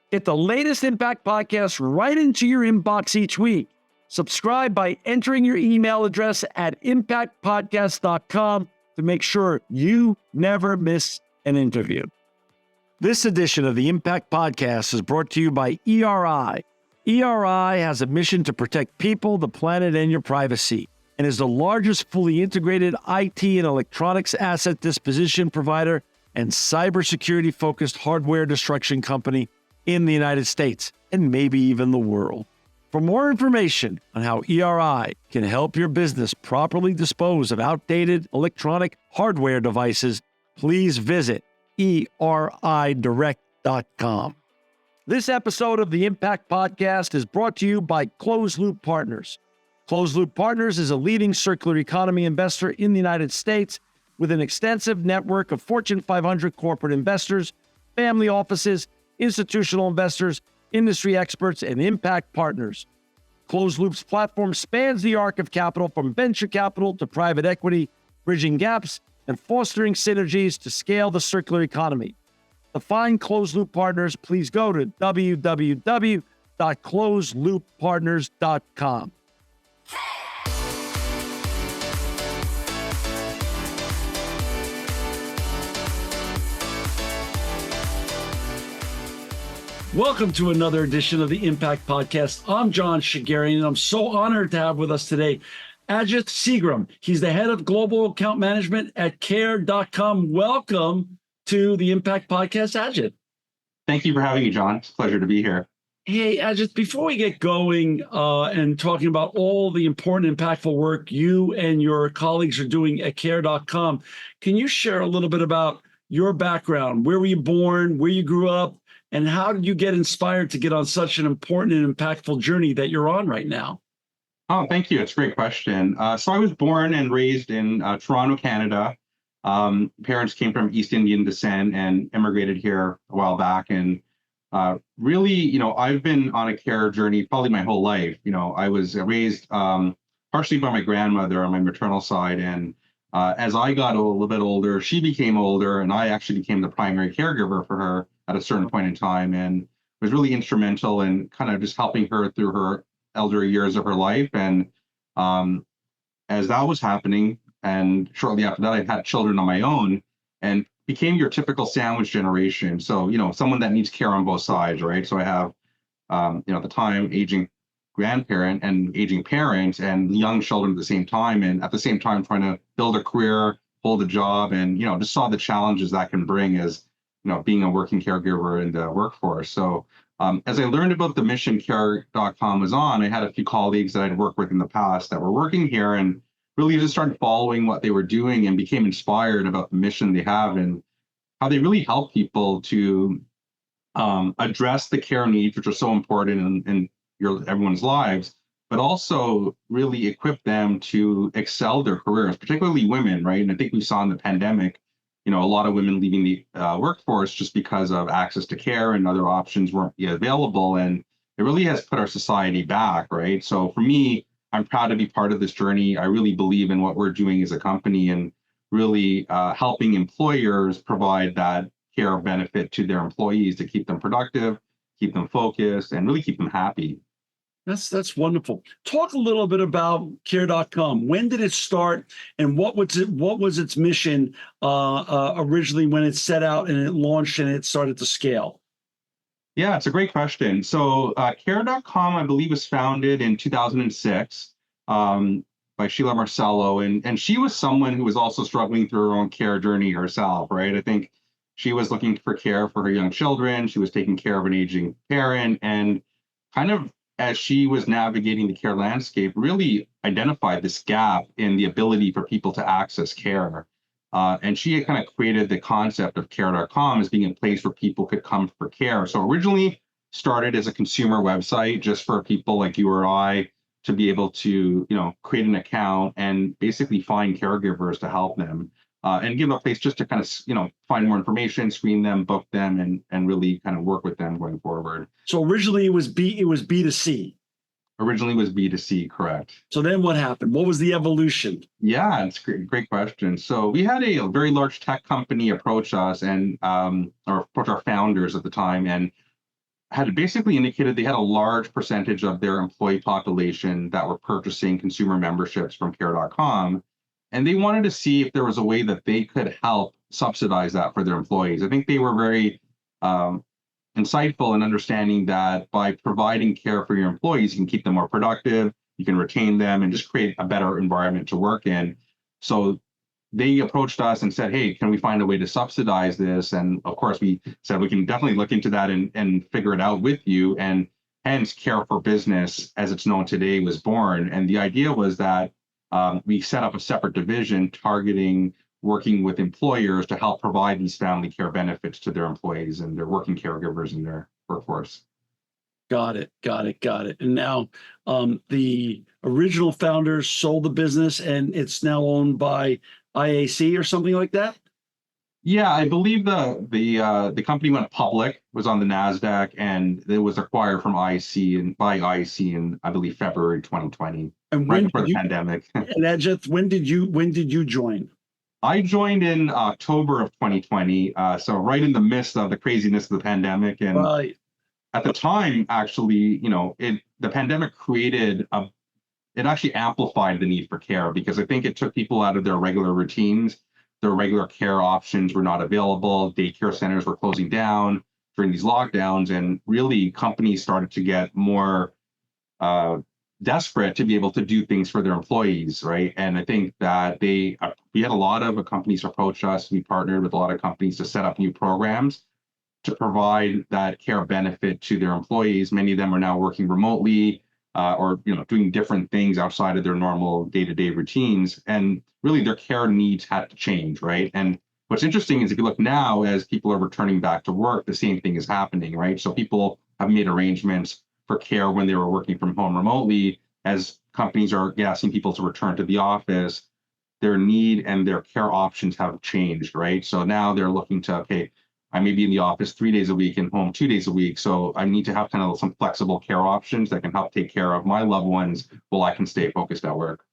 Get the latest Impact podcast right into your inbox each week. Subscribe by entering your email address at impactpodcast.com to make sure you never miss an interview. This edition of the Impact Podcast is brought to you by ERI. ERI has a mission to protect people, the planet, and your privacy, and is the largest fully integrated IT and electronics asset disposition provider and cybersecurity-focused hardware destruction company in the United States, and maybe even the world. For more information on how ERI can help your business properly dispose of outdated electronic hardware devices, please visit eridirect.com. This episode of the Impact Podcast is brought to you by Closed Loop Partners. Closed Loop Partners is a leading circular economy investor in the United States with an extensive network of Fortune 500 corporate investors, family offices, institutional investors, industry experts, and impact partners. Closed Loop's platform spans the arc of capital from venture capital to private equity, bridging gaps and fostering synergies to scale the circular economy. To find Closed Loop Partners, please go to www.closedlooppartners.com. Welcome to another edition of the Impact Podcast. I'm John Shigarian, and I'm so honored to have with us today Ajith Segaram. He's the head of global account management at care.com. Welcome to the Impact Podcast, Ajith. Thank you for having me, John. It's a pleasure to be here. Hey, Ajith, before we get going and talking about all the important, impactful work you and your colleagues are doing at care.com, can you share a little bit about your background? Where were you born? Where you grew up? And how did you get inspired to get on such an important and impactful journey that you're on right now? Oh, thank you. It's a great question. So I was born and raised in Toronto, Canada. Parents came from East Indian descent and immigrated here a while back. And really, I've been on a care journey probably my whole life. I was raised partially by my grandmother on my maternal side. And as I got a little bit older, she became older, and I actually became the primary caregiver for her at a certain point in time, and was really instrumental in kind of just helping her through her elder years of her life. And as that was happening, and shortly after that, I had children on my own and became your typical sandwich generation. So, someone that needs care on both sides, right? So I have, at the time, aging grandparent and aging parent and young children at the same time. And at the same time, trying to build a career, hold a job, and, just saw the challenges that can bring as, being a working caregiver in the workforce. So as I learned about the mission care.com was on, I had a few colleagues that I'd worked with in the past that were working here, and really just started following what they were doing and became inspired about the mission they have and how they really help people to address the care needs, which are so important in everyone's lives, but also really equip them to excel their careers, particularly women, right? And I think we saw in the pandemic, a lot of women leaving the workforce just because of access to care and other options weren't yet available. And it really has put our society back, right? So for me, I'm proud to be part of this journey. I really believe in what we're doing as a company and really helping employers provide that care benefit to their employees to keep them productive, keep them focused, and really keep them happy. That's wonderful. Talk a little bit about care.com. When did it start, and what was its mission originally when it set out and it launched and it started to scale? Yeah, it's a great question. So care.com, I believe, was founded in 2006 by Sheila Marcello. And she was someone who was also struggling through her own care journey herself, right? I think she was looking for care for her young children. She was taking care of an aging parent, and kind of as she was navigating the care landscape, really identified this gap in the ability for people to access care. And she had kind of created the concept of care.com as being a place where people could come for care. So originally started as a consumer website just for people like you or I to be able to, create an account and basically find caregivers to help them. And give a place just to kind of, find more information, screen them, book them, and really kind of work with them going forward. So originally it was B2C. Originally was B2C, correct. So then what happened? What was the evolution? Yeah, it's a great question. So we had a very large tech company approach us or approach our founders at the time and had basically indicated they had a large percentage of their employee population that were purchasing consumer memberships from care.com. And they wanted to see if there was a way that they could help subsidize that for their employees. I think they were very insightful in understanding that by providing care for your employees, you can keep them more productive, you can retain them, and just create a better environment to work in. So they approached us and said, hey, can we find a way to subsidize this? And of course, we said we can definitely look into that and figure it out with you. And hence, Care for Business, as it's known today, was born. And the idea was that we set up a separate division targeting working with employers to help provide these family care benefits to their employees and their working caregivers in their workforce. Got it. And now the original founders sold the business and it's now owned by IAC or something like that? Yeah, I believe the company went public, was on the NASDAQ, and it was acquired from IAC and by IAC in, I believe, February 2020, And right when before did the pandemic. and Ajith, when did you join? I joined in October of 2020, so right in the midst of the craziness of the pandemic. And Right. at the time, actually, the pandemic it actually amplified the need for care because I think it took people out of their regular routines. Their regular care options were not available. Daycare centers were closing down during these lockdowns, and really companies started to get more desperate to be able to do things for their employees, right? And I think that we had a lot of companies approach us. We partnered with a lot of companies to set up new programs to provide that care benefit to their employees. Many of them are now working remotely or doing different things outside of their normal day-to-day routines. And really their care needs had to change, right? And what's interesting is if you look now, as people are returning back to work, the same thing is happening, right? So people have made arrangements for care when they were working from home remotely. As companies are asking people to return to the office, their need and their care options have changed, right? So now they're looking to, okay, I may be in the office 3 days a week and home 2 days a week. So I need to have kind of some flexible care options that can help take care of my loved ones while I can stay focused at work.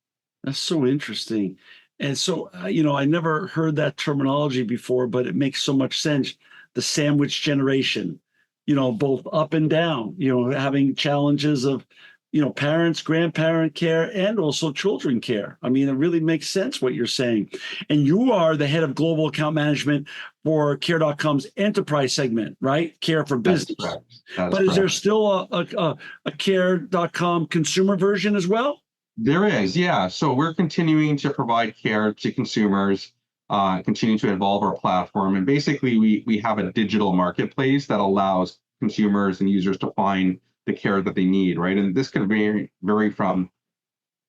That's so interesting. And so, I never heard that terminology before, but it makes so much sense. The sandwich generation, both up and down, having challenges of, parents, grandparent care, and also children care. I mean, it really makes sense what you're saying. And you are the head of global account management for Care.com's enterprise segment, right? Care for business. That's correct. That is But is there correct. still a Care.com consumer version as well? There is, yeah. So we're continuing to provide care to consumers, continuing to evolve our platform. And basically, we have a digital marketplace that allows consumers and users to find the care that they need, right? And this can vary from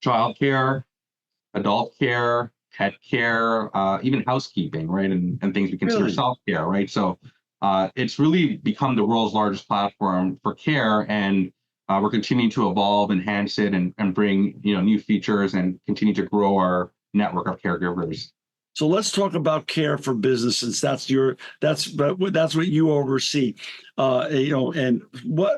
childcare, adult care, pet care, even housekeeping, right? And things we consider Really? self-care, right? So it's really become the world's largest platform for care. And we're continuing to evolve, enhance it, and bring new features and continue to grow our network of caregivers. So let's talk about Care for Business, since that's what you oversee. And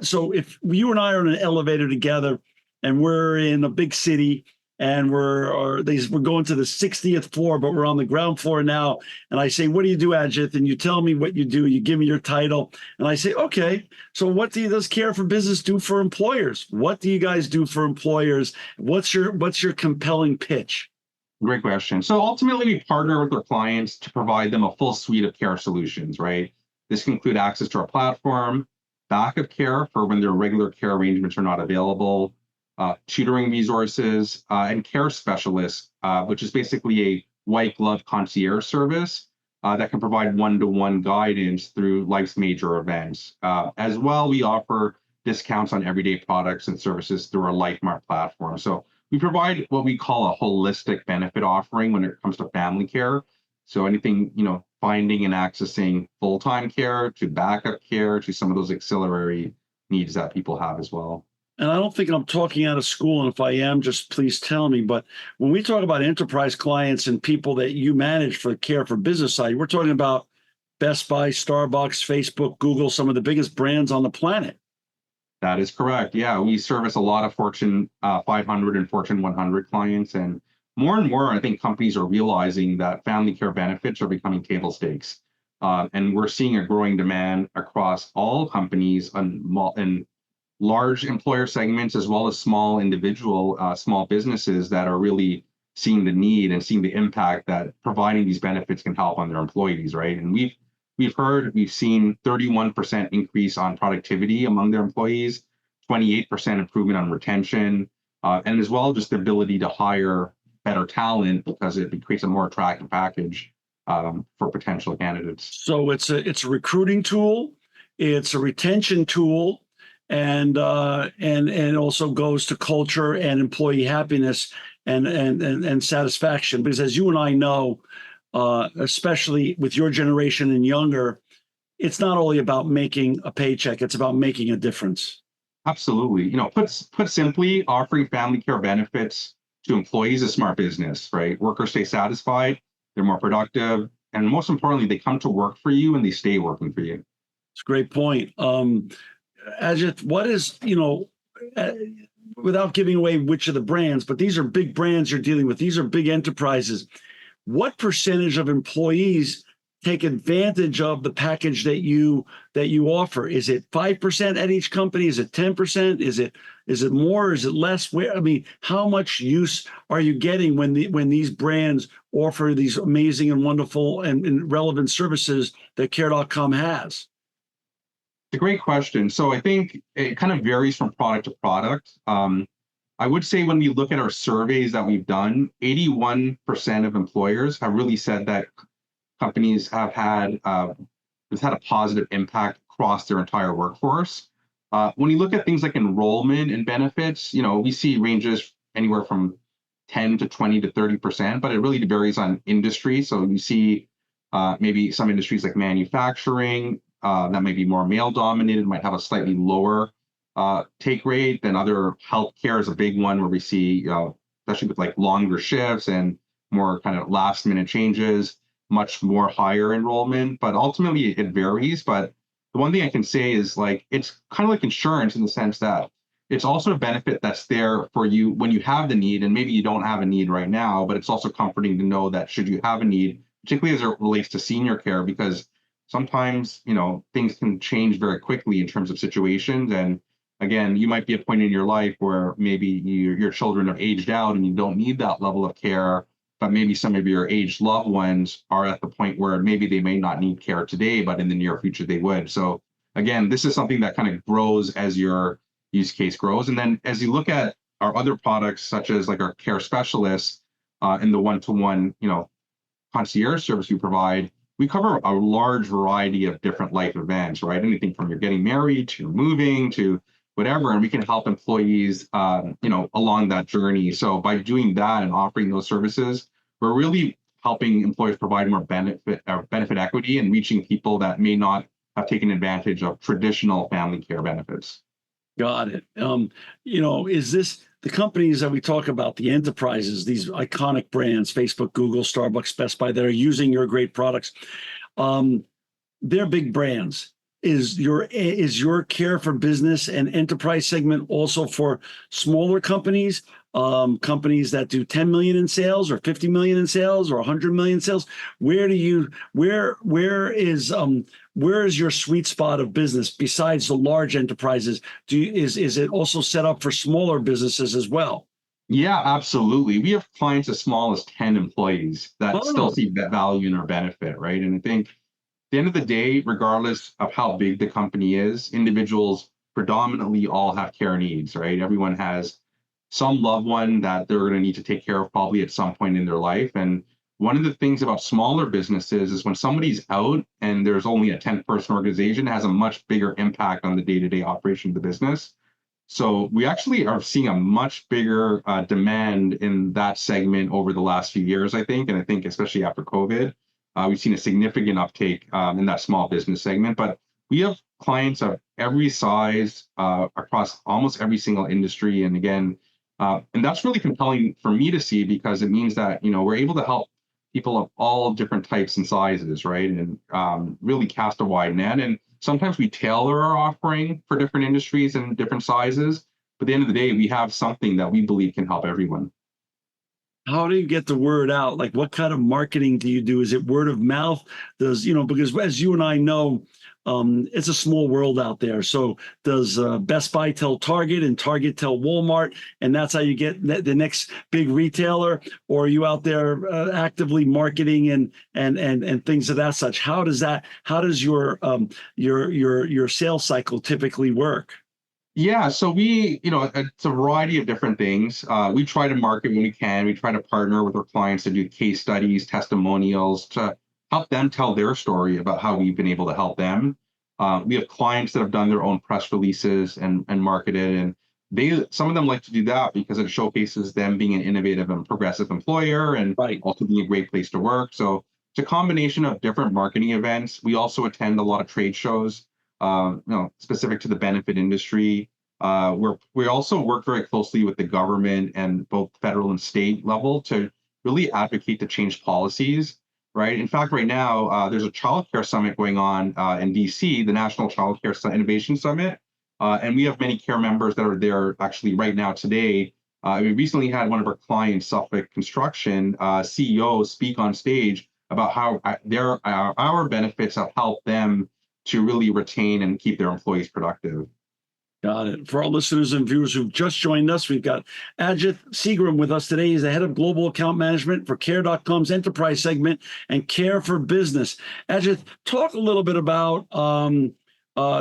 so if you and I are in an elevator together, and we're in a big city, and we're going to the 60th floor, but we're on the ground floor now. And I say, "What do you do, Ajith?" And you tell me what you do. You give me your title, and I say, "Okay. So what does Care for Business do for employers? What do you guys do for employers? What's your compelling pitch?" Great question. So ultimately, we partner with our clients to provide them a full suite of care solutions, right? This can include access to our platform, backup care for when their regular care arrangements are not available, tutoring resources, and care specialists, which is basically a white glove concierge service that can provide one-to-one guidance through life's major events. As well, we offer discounts on everyday products and services through our LifeMart platform. So we provide what we call a holistic benefit offering when it comes to family care. So anything, finding and accessing full-time care to backup care to some of those auxiliary needs that people have as well. And I don't think I'm talking out of school, and if I am, just please tell me. But when we talk about enterprise clients and people that you manage for Care for Business side, we're talking about Best Buy, Starbucks, Facebook, Google, some of the biggest brands on the planet. That is correct. Yeah, we service a lot of Fortune 500 and Fortune 100 clients. And more, I think companies are realizing that family care benefits are becoming table stakes. And we're seeing a growing demand across all companies and large employer segments, as well as small individual, small businesses that are really seeing the need and seeing the impact that providing these benefits can help on their employees, right? And we've seen 31% increase on productivity among their employees, 28% improvement on retention, and as well just the ability to hire better talent because it creates a more attractive package for potential candidates. So it's a recruiting tool, it's a retention tool, and also goes to culture and employee happiness and satisfaction. Because as you and I know, especially with your generation and younger, it's not only about making a paycheck; it's about making a difference. Absolutely. Put simply, offering family care benefits to employees is smart business, right? Workers stay satisfied, they're more productive, and most importantly, they come to work for you and they stay working for you. It's a great point. Ajith, what is, without giving away which of the brands, but these are big brands you're dealing with. These are big enterprises. What percentage of employees take advantage of the package that you offer? Is it 5% at each company? Is it 10%? Is it more? Is it less? How much use are you getting when these brands offer these amazing and wonderful and relevant services that Care.com has? It's a great question. So I think it kind of varies from product to product. I would say when we look at our surveys that we've done, 81% of employers have really said that companies have had a positive impact across their entire workforce. When you look at things like enrollment and benefits, we see ranges anywhere from 10 to 20 to 30%, but it really varies on industry. So you see maybe some industries like manufacturing that may be more male dominated might have a slightly lower take rate than other. Healthcare is a big one where we see, especially with like longer shifts and more kind of last minute changes, much more higher enrollment, but ultimately it varies. But the one thing I can say is like, it's kind of like insurance in the sense that it's also a benefit that's there for you when you have the need, and maybe you don't have a need right now, but it's also comforting to know that should you have a need, particularly as it relates to senior care, because sometimes, things can change very quickly in terms of situations. And again, you might be at a point in your life where maybe your children have aged out and you don't need that level of care, but maybe some of your aged loved ones are at the point where maybe they may not need care today, but in the near future they would. So again, this is something that kind of grows as your use case grows. And then as you look at our other products, such as like our care specialists and the one-to-one, concierge service we provide, we cover a large variety of different life events, right? Anything from you're getting married to moving to whatever, and we can help employees, along that journey. So by doing that and offering those services, we're really helping employers provide more benefit equity and reaching people that may not have taken advantage of traditional family care benefits. Got it. Is this the companies that we talk about, the enterprises, these iconic brands, Facebook, Google, Starbucks, Best Buy, that are using your great products? They're big brands. Is your care for business and enterprise segment also for smaller companies, companies that do 10 million in sales or 50 million in sales or 100 million in sales? Where is your sweet spot of business besides the large enterprises? Is it also set up for smaller businesses as well? Yeah, absolutely. We have clients as small as 10 employees that still see that value in our benefit, right? And I think at the end of the day, regardless of how big the company is, individuals predominantly all have care needs, right? Everyone has some loved one that they're going to need to take care of probably at some point in their life. And one of the things about smaller businesses is when somebody's out and there's only a 10-person organization, it has a much bigger impact on the day-to-day operation of the business. So we actually are seeing a much bigger demand in that segment over the last few years, I think. And I think especially after COVID, we've seen a significant uptake in that small business segment. But we have clients of every size across almost every single industry. And again, and that's really compelling for me to see, because it means that, we're able to help people of all different types and sizes, right? And really cast a wide net. And sometimes we tailor our offering for different industries and different sizes. But at the end of the day, we have something that we believe can help everyone. How do you get the word out? Like, what kind of marketing do you do? Is it word of mouth? Does, because as you and I know, it's a small world out there. So does Best Buy tell Target and Target tell Walmart, and that's how you get the next big retailer? Or are you out there actively marketing and things of that such? How does your sales cycle typically work? Yeah, so it's a variety of different things. We try to market when we can. We try to partner with our clients to do case studies, testimonials to help them tell their story about how we've been able to help them. We have clients that have done their own press releases and marketed, and some of them like to do that because it showcases them being an innovative and progressive employer and Right. also being a great place to work. So it's a combination of different marketing events. We also attend a lot of trade shows, specific to the benefit industry. We also work very closely with the government and both federal and state level to really advocate to change policies. Right. In fact, right now there's a childcare summit going on in DC, the National Childcare Innovation Summit, and we have many care members that are there actually right now today. We recently had one of our clients, Suffolk Construction CEO, speak on stage about how our benefits have helped them to really retain and keep their employees productive. Got it. For our listeners and viewers who've just joined us, we've got Ajith Segaram with us today. He's the head of global account management for Care.com's enterprise segment and Care for Business. Ajith, talk a little bit about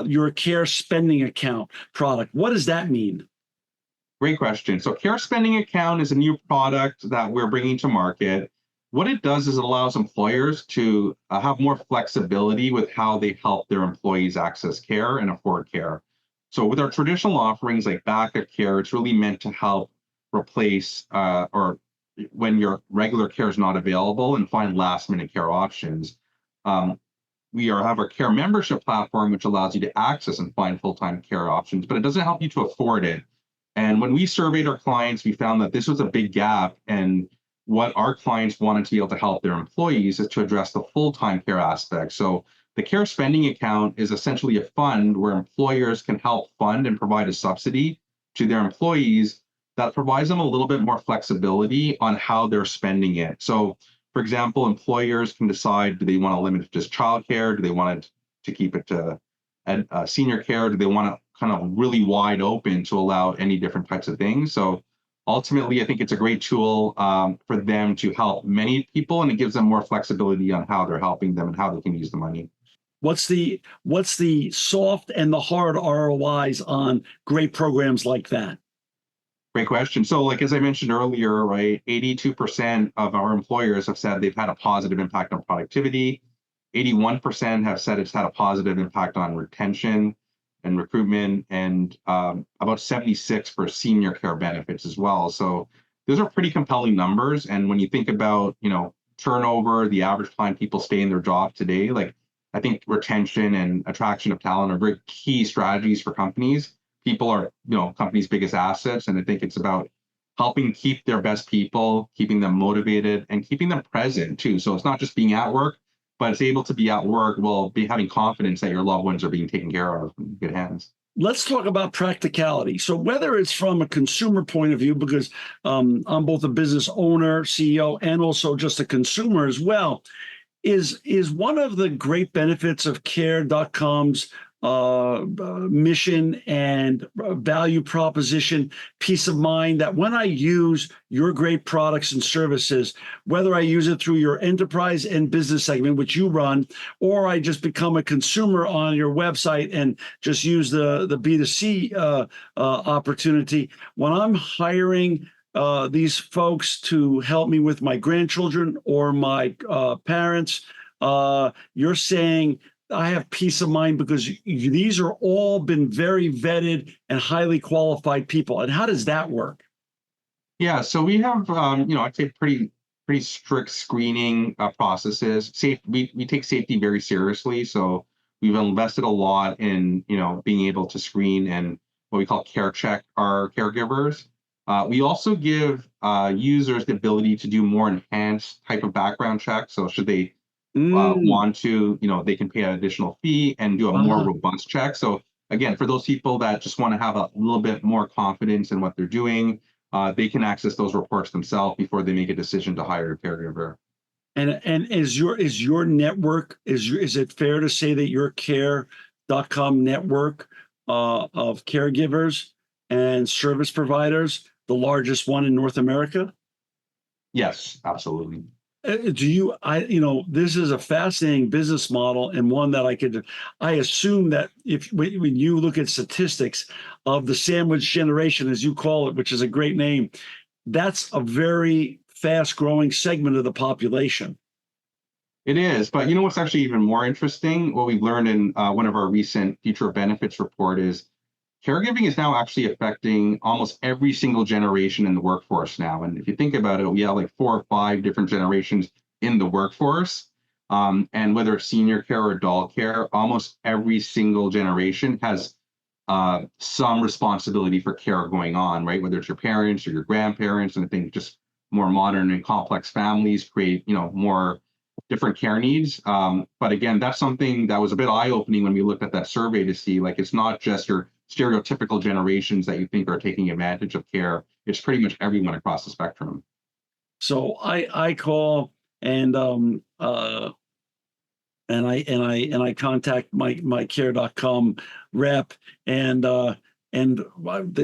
your Care spending account product. What does that mean? Great question. So Care Spending Account is a new product that we're bringing to market. What it does is it allows employers to have more flexibility with how they help their employees access care and afford care. So with our traditional offerings like backup care, it's really meant to help replace or when your regular care is not available and find last minute care options. Have our care membership platform, which allows you to access and find full-time care options, but it doesn't help you to afford it. And when we surveyed our clients, we found that this was a big gap. And what our clients wanted to be able to help their employees is to address the full-time care aspect. So the Care Spending Account is essentially a fund where employers can help fund and provide a subsidy to their employees that provides them a little bit more flexibility on how they're spending it. So, for example, employers can decide, do they want to limit it to just childcare? Do they want it to keep it to senior care? Do they want to kind of really wide open to allow any different types of things? So ultimately, I think it's a great tool for them to help many people, and it gives them more flexibility on how they're helping them and how they can use the money. What's the soft and the hard ROIs on great programs like that? Great question. So like, as I mentioned earlier, right, 82% of our employers have said they've had a positive impact on productivity. 81% have said it's had a positive impact on retention and recruitment, and about 76 for senior care benefits as well. So those are pretty compelling numbers. And when you think about, turnover, the average time people stay in their job today, like I think retention and attraction of talent are very key strategies for companies. People are, companies' biggest assets. And I think it's about helping keep their best people, keeping them motivated and keeping them present too. So it's not just being at work, but it's able to be at work while having confidence that your loved ones are being taken care of in good hands. Let's talk about practicality. So whether it's from a consumer point of view, because I'm both a business owner, CEO, and also just a consumer as well, is one of the great benefits of Care.com's mission and value proposition, peace of mind, that when I use your great products and services, whether I use it through your enterprise and business segment, which you run, or I just become a consumer on your website and just use the B2C opportunity, when I'm hiring these folks to help me with my grandchildren or my parents, you're saying I have peace of mind because these are all been very vetted and highly qualified people. And how does that work? Yeah, so we have, I'd say pretty strict screening processes. We take safety very seriously. So we've invested a lot in, being able to screen and what we call care check our caregivers. We also give users the ability to do more enhanced type of background checks. So should they want to, they can pay an additional fee and do a more robust check. So again, for those people that just want to have a little bit more confidence in what they're doing, they can access those reports themselves before they make a decision to hire a caregiver. And is your network, is it fair to say that your care.com network of caregivers and service providers the largest one in North America? Yes, absolutely. This is a fascinating business model and one that I assume that if when you look at statistics of the sandwich generation, as you call it, which is a great name, that's a very fast growing segment of the population. It is, but you know what's actually even more interesting? What we've learned in one of our recent future benefits report is caregiving is now actually affecting almost every single generation in the workforce now. And if you think about it, we have like 4 or 5 different generations in the workforce. And whether it's senior care or adult care, almost every single generation has some responsibility for care going on, right? Whether it's your parents or your grandparents, and I think just more modern and complex families create, more different care needs. But again, that's something that was a bit eye-opening when we looked at that survey to see, like, it's not just your stereotypical generations that you think are taking advantage of care. It's pretty much everyone across the spectrum. So I call and I contact my care.com rep and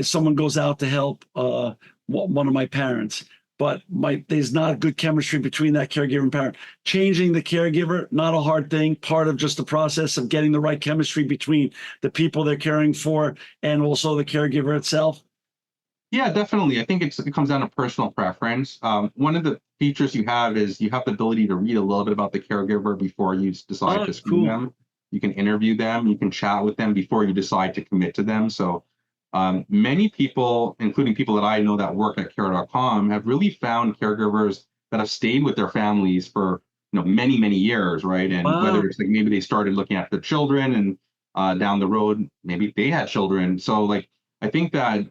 someone goes out to help one of my parents, but there's not good chemistry between that caregiver and parent. Changing the caregiver, not a hard thing, part of just the process of getting the right chemistry between the people they're caring for and also the caregiver itself. Yeah, definitely. I think it comes down to personal preference. One of the features you have is you have the ability to read a little bit about the caregiver before you decide to screen them. You can interview them, you can chat with them before you decide to commit to them. So many people, including people that I know that work at care.com, have really found caregivers that have stayed with their families for many, many years, right? And whether it's like maybe they started looking after their children and down the road, maybe they had children. So like I think that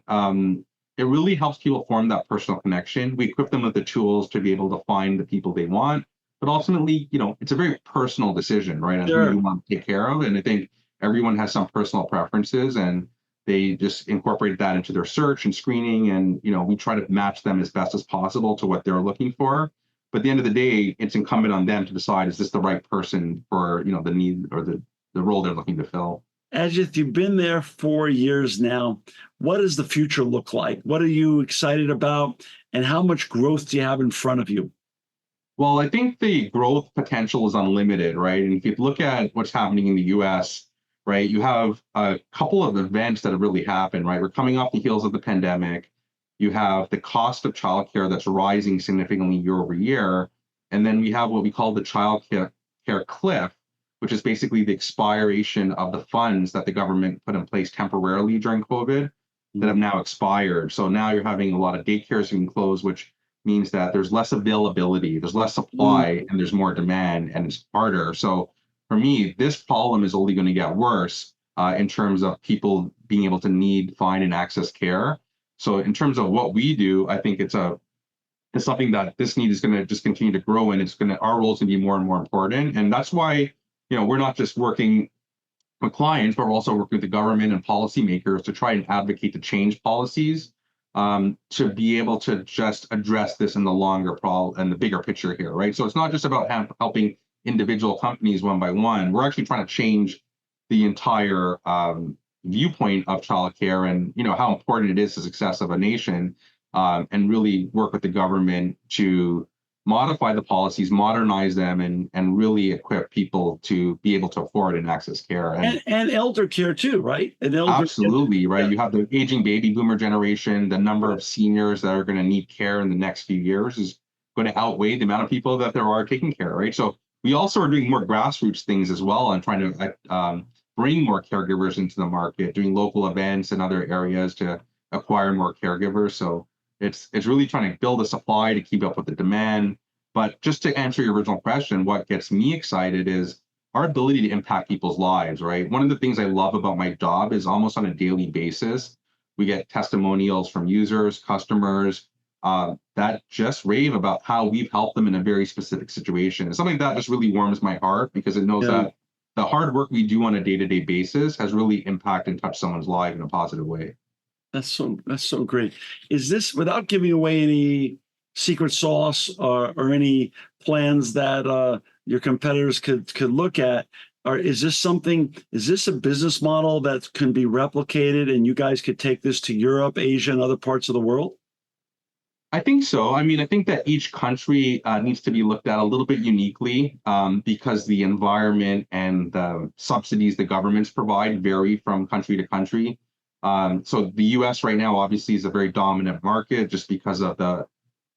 it really helps people form that personal connection. We equip them with the tools to be able to find the people they want, but ultimately, it's a very personal decision, right? On who you want to take care of. And I think everyone has some personal preferences, and they just incorporate that into their search and screening. And, we try to match them as best as possible to what they're looking for. But at the end of the day, it's incumbent on them to decide, is this the right person for, the need or the role they're looking to fill. Ajith, you've been there 4 years now. What does the future look like? What are you excited about? And how much growth do you have in front of you? Well, I think the growth potential is unlimited, right? And if you look at what's happening in the US, right, you have a couple of events that have really happened, right? We're coming off the heels of the pandemic. You have the cost of childcare that's rising significantly year over year. And then we have what we call the childcare cliff, which is basically the expiration of the funds that the government put in place temporarily during COVID that have now expired. So now you're having a lot of daycares being closed, which means that there's less availability, there's less supply, and there's more demand, and it's harder. So for me, this problem is only going to get worse in terms of people being able to need, find, and access care. So in terms of what we do, I think it's something that this need is going to just continue to grow, and our role is going to be more and more important. And that's why we're not just working with clients, but we're also working with the government and policymakers to try and advocate to change policies to be able to just address this in the longer problem and the bigger picture here, right? So it's not just about helping individual companies one by one. We're actually trying to change the entire viewpoint of childcare and how important it is to the success of a nation, and really work with the government to modify the policies, modernize them, and really equip people to be able to afford and access care. And elder care too, right? Absolutely, right? Yeah. You have the aging baby boomer generation. The number of seniors that are going to need care in the next few years is going to outweigh the amount of people that there are taking care, right? So we also are doing more grassroots things as well and trying to bring more caregivers into the market, doing local events in other areas to acquire more caregivers. So it's really trying to build a supply to keep up with the demand. But just to answer your original question, what gets me excited is our ability to impact people's lives, right? One of the things I love about my job is almost on a daily basis, we get testimonials from users, customers that just rave about how we've helped them in a very specific situation. And something that just really warms my heart because it knows that the hard work we do on a day-to-day basis has really impacted and touched someone's life in a positive way. That's so great. Is this, without giving away any secret sauce or any plans that your competitors could look at? Or is this a business model that can be replicated and you guys could take this to Europe, Asia, and other parts of the world? I think so. I mean, I think that each country needs to be looked at a little bit uniquely because the environment and the subsidies the governments provide vary from country to country. So the U.S. right now obviously is a very dominant market just because of the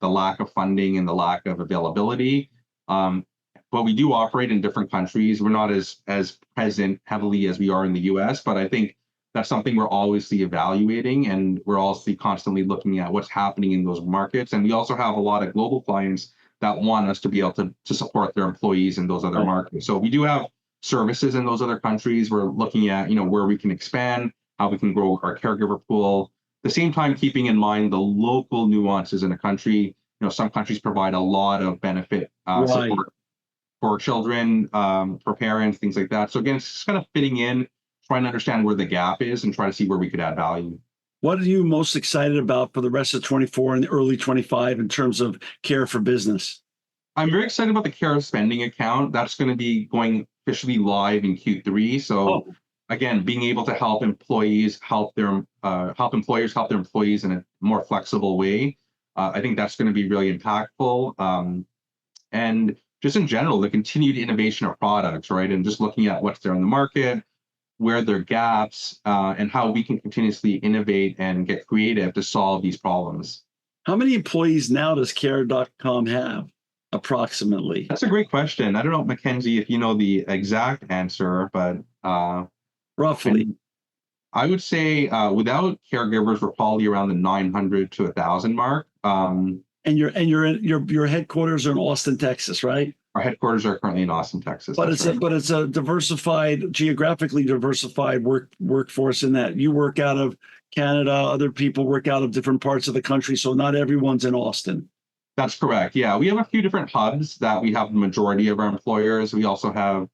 lack of funding and the lack of availability. But we do operate in different countries. We're not as present heavily as we are in the U.S., but I think that's something we're always evaluating, and we're also constantly looking at what's happening in those markets. And we also have a lot of global clients that want us to be able to support their employees in those other markets. So we do have services in those other countries. We're looking at, where we can expand, how we can grow our caregiver pool. At the same time, keeping in mind the local nuances in a country. Some countries provide a lot of benefit support for children, for parents, things like that. So again, it's just kind of fitting in, trying to understand where the gap is and try to see where we could add value. What are you most excited about for the rest of 24 and early 25 in terms of Care for Business? I'm very excited about the Care Spending account. That's going to be going officially live in Q3. So again, being able to help employers help their employees in a more flexible way. I think that's going to be really impactful. And just in general, the continued innovation of products, right? And just looking at what's there in the market, where there are gaps, and how we can continuously innovate and get creative to solve these problems. How many employees now does Care.com have, approximately? That's a great question. I don't know, Mackenzie, if you know the exact answer, but roughly. I would say without caregivers, we're probably around the 900 to 1,000 mark. And your headquarters are in Austin, Texas, right? Our headquarters are currently in Austin, Texas. But it's a diversified, geographically diversified workforce in that you work out of Canada, other people work out of different parts of the country, so not everyone's in Austin. That's correct. Yeah, we have a few different hubs that we have the majority of our employers. We also have,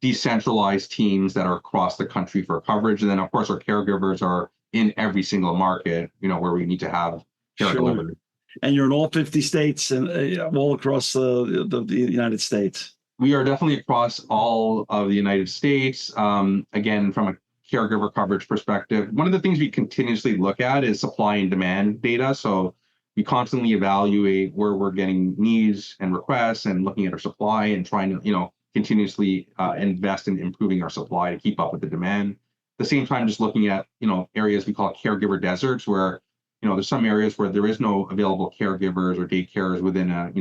decentralized teams that are across the country for coverage, and then of course our caregivers are in every single market, where we need to have care delivered. And you're in all 50 states and all across the United States. We are definitely across all of the United States. Again, from a caregiver coverage perspective, one of the things we continuously look at is supply and demand data. So we constantly evaluate where we're getting needs and requests and looking at our supply and trying to, continuously invest in improving our supply to keep up with the demand. At the same time, just looking at, areas we call caregiver deserts where there's some areas where there is no available caregivers or daycares within a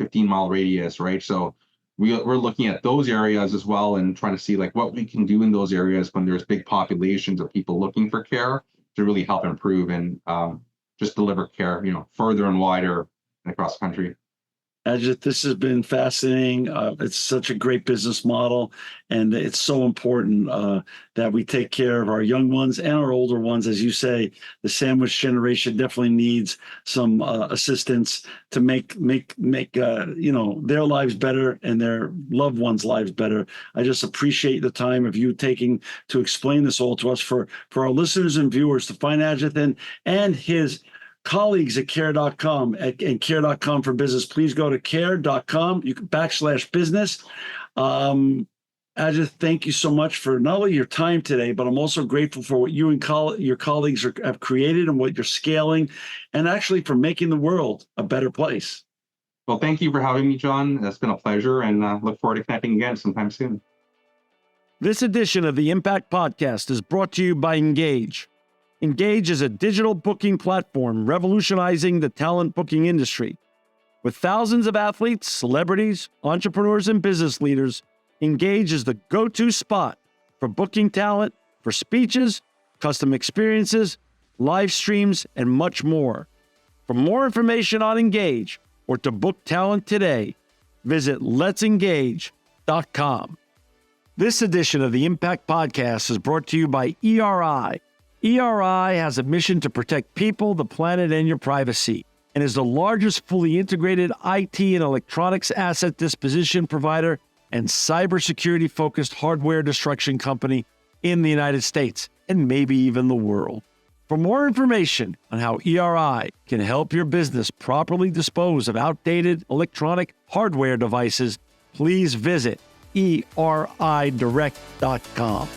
15-mile radius, right? So we're looking at those areas as well and trying to see like what we can do in those areas when there's big populations of people looking for care to really help improve and just deliver care, further and wider and across the country. Ajith, this has been fascinating. It's such a great business model, and it's so important that we take care of our young ones and our older ones. As you say, the sandwich generation definitely needs some assistance to make their lives better and their loved ones' lives better. I just appreciate the time of you taking to explain this all to us. For our listeners and viewers to find Ajith and his colleagues at Care.com and Care.com for Business, please go to Care.com. You can /business. Ajith, thank you so much for not only your time today, but I'm also grateful for what you and your colleagues have created and what you're scaling, and actually for making the world a better place. Well, thank you for having me, John. That's been a pleasure, and look forward to connecting again sometime soon. This edition of the Impact Podcast is brought to you by Engage. Engage is a digital booking platform revolutionizing the talent booking industry. With thousands of athletes, celebrities, entrepreneurs, and business leaders, Engage is the go-to spot for booking talent, for speeches, custom experiences, live streams, and much more. For more information on Engage or to book talent today, visit letsengage.com. This edition of the Impact Podcast is brought to you by ERI. ERI has a mission to protect people, the planet, and your privacy, and is the largest fully integrated IT and electronics asset disposition provider and cybersecurity-focused hardware destruction company in the United States. and maybe even the world. For more information on how ERI can help your business properly dispose of outdated electronic hardware devices, please visit eridirect.com.